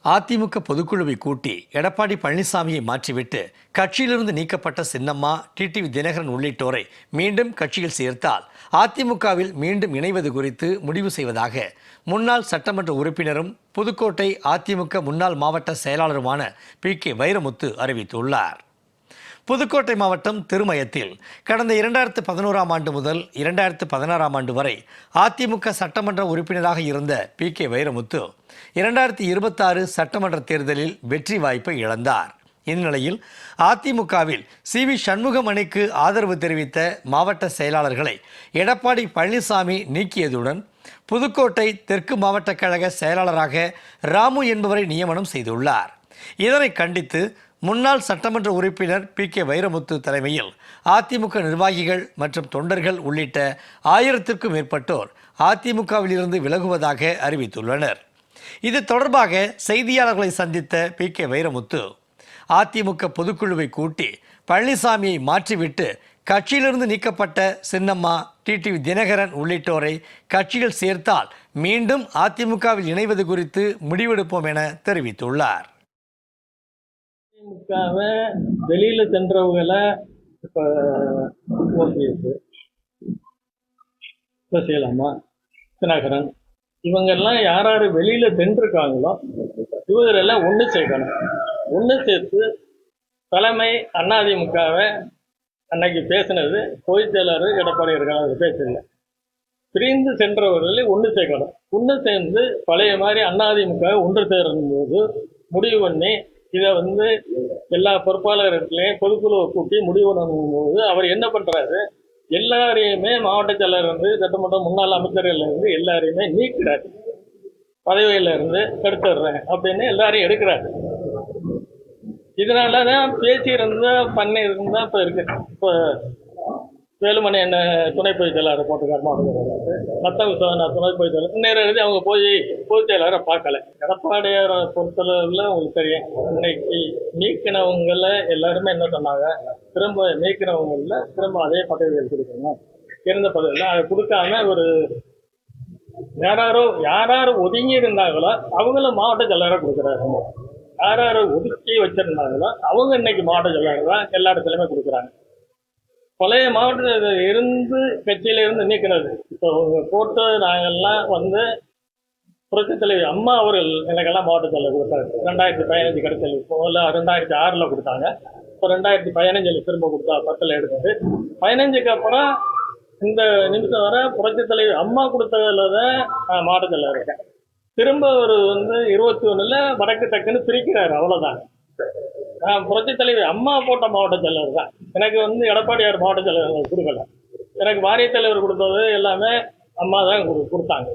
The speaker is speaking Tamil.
அதிமுக பொதுக்குழுவை கூட்டி எடப்பாடி பழனிசாமியை மாற்றிவிட்டு கட்சியிலிருந்து நீக்கப்பட்ட சின்னம்மா, டிடிவி தினகரன் உள்ளிட்டோரை மீண்டும் கட்சியில் சேர்த்தால் அதிமுகவில் மீண்டும் இணைவது குறித்து முடிவு செய்வதாக முன்னாள் சட்டமன்ற உறுப்பினரும் புதுக்கோட்டை அதிமுக முன்னாள் மாவட்ட செயலாளருமான PK வைரமுத்து அறிவித்துள்ளார். புதுக்கோட்டை மாவட்டம் திருமயத்தில் கடந்த 2011ஆம் ஆண்டு முதல் 2016ஆம் ஆண்டு வரை அதிமுக சட்டமன்ற உறுப்பினராக இருந்த PK வைரமுத்து 2026 சட்டமன்ற தேர்தலில் வெற்றி வாய்ப்பை இழந்தார். இந்நிலையில் அதிமுகவில் CV சண்முகம் அணிக்கு ஆதரவு தெரிவித்த மாவட்ட செயலாளர்களை எடப்பாடி பழனிசாமி நீக்கியதுடன் புதுக்கோட்டை தெற்கு மாவட்ட கழக செயலாளராக ராமு என்பவரை நியமனம் செய்துள்ளார். இதனை கண்டித்து முன்னாள் சட்டமன்ற உறுப்பினர் PK வைரமுத்து தலைமையில் அதிமுக நிர்வாகிகள் மற்றும் தொண்டர்கள் உள்ளிட்ட 1000க்கும் மேற்பட்டோர் அதிமுகவில் இருந்து விலகுவதாக அறிவித்துள்ளனர். இது தொடர்பாக செய்தியாளர்களை சந்தித்த PK வைரமுத்து அதிமுக பொதுக்குழுவை கூட்டி பழனிசாமியை மாற்றிவிட்டு கட்சியிலிருந்து நீக்கப்பட்ட சின்னம்மா, டிடிவி தினகரன் உள்ளிட்டோரை கட்சியில் சேர்த்தால் மீண்டும் அதிமுகவில் இணைவது குறித்து முடிவெடுப்போம் என தெரிவித்துள்ளார். அதிமுகவை வெளியில சென்றவங்களை இப்போ ஓபிஎஸ், சசிகலாமா, தினகரன் இவங்கெல்லாம் யார் யார் வெளியில சென்றிருக்காங்களோ இவங்களெல்லாம் ஒன்று சேர்க்கணும். ஒன்று சேர்த்து தலைமை அதிமுகவை அன்னைக்கு பேசினது பொதுச் செயலாளர் எடப்பாடி இருக்காங்க பேசல. பிரிந்து சென்றவர்களை ஒன்று சேர்க்கணும். ஒன்று சேர்ந்து பழைய மாதிரி அதிமுக ஒன்று சேரும் போது முடிவு பண்ணி இதை எல்லா பொறுப்பாளர்களையும் பொதுக்குழுவை கூட்டி முடிவு பண்ணும் போது அவர் என்ன பண்றாரு, எல்லாரையுமே மாவட்ட செயலர் சட்டமன்ற முன்னாள் அமைச்சர்கள் எல்லாரையுமே நீக்கிறாரு. பதவியில இருந்து கெடுத்துடுறேன் அப்படின்னு எல்லாரையும் எடுக்கிறாரு. இதனாலதான் பேச்சு இருந்தா பண்ணி இருந்தா இப்ப இருக்கு. இப்போ வேலுமணி என்ன துணை பொதுச் செயலாளர் போட்டுக்காரு மாவட்ட செயலாளர், மற்ற துணை பொதுச் செயலாளர் நேரம் எழுதி அவங்க போய் பொதுச் செயலாளரை பார்க்கல. எடப்பாடியாரை பொறுத்தளவில் உங்களுக்கு தெரியும், இன்னைக்கு நீக்கினவங்கள எல்லாருமே என்ன சொன்னாங்க, திரும்ப நீக்கினவங்கள திரும்ப அதே பதவிகள் கொடுக்கணும். இருந்த பதவியில் அதை கொடுக்காம ஒரு யாராரு ஒதுங்கி இருந்தாங்களோ அவங்கள மாவட்ட செயலாளரை கொடுக்குறாரு. யாராரு ஒதுக்கி வச்சிருந்தாங்களோ அவங்க இன்னைக்கு மாவட்ட செயலாளர் தான் எல்லா இடத்துலையுமே கொடுக்குறாங்க. பழைய மாவட்டத்தில் இருந்து கட்சியில இருந்து நீக்கிறது. இப்போ போட்டு நாங்கள்லாம் புரட்சித் தலைவி அம்மா அவர்கள் எனக்கெல்லாம் மாவட்ட செயலர் கொடுத்தாரு. 2015 கிடைச்சல், இப்போ 2006 கொடுத்தாங்க. இப்போ 2015 திரும்ப கொடுத்தா 10 எடுத்துட்டு 15க்கு அப்புறம் இந்த நிமிஷம் வர புரட்சித் தலைவி அம்மா கொடுத்ததுல தான் மாவட்ட செயலர் இருக்கேன். திரும்ப ஒரு 21ல் வடக்கு டக்குன்னு பிரிக்கிறாரு. அவ்வளவுதான். புரட்சித் தலைவி அம்மா போட்ட மாவட்ட செயலர் தான். எனக்கு எடப்பாடியார் மாவட்ட செயலர் கொடுக்கல. எனக்கு வாரிய தலைவர் கொடுத்தது எல்லாமே அம்மா தான் கொடுத்தாங்க.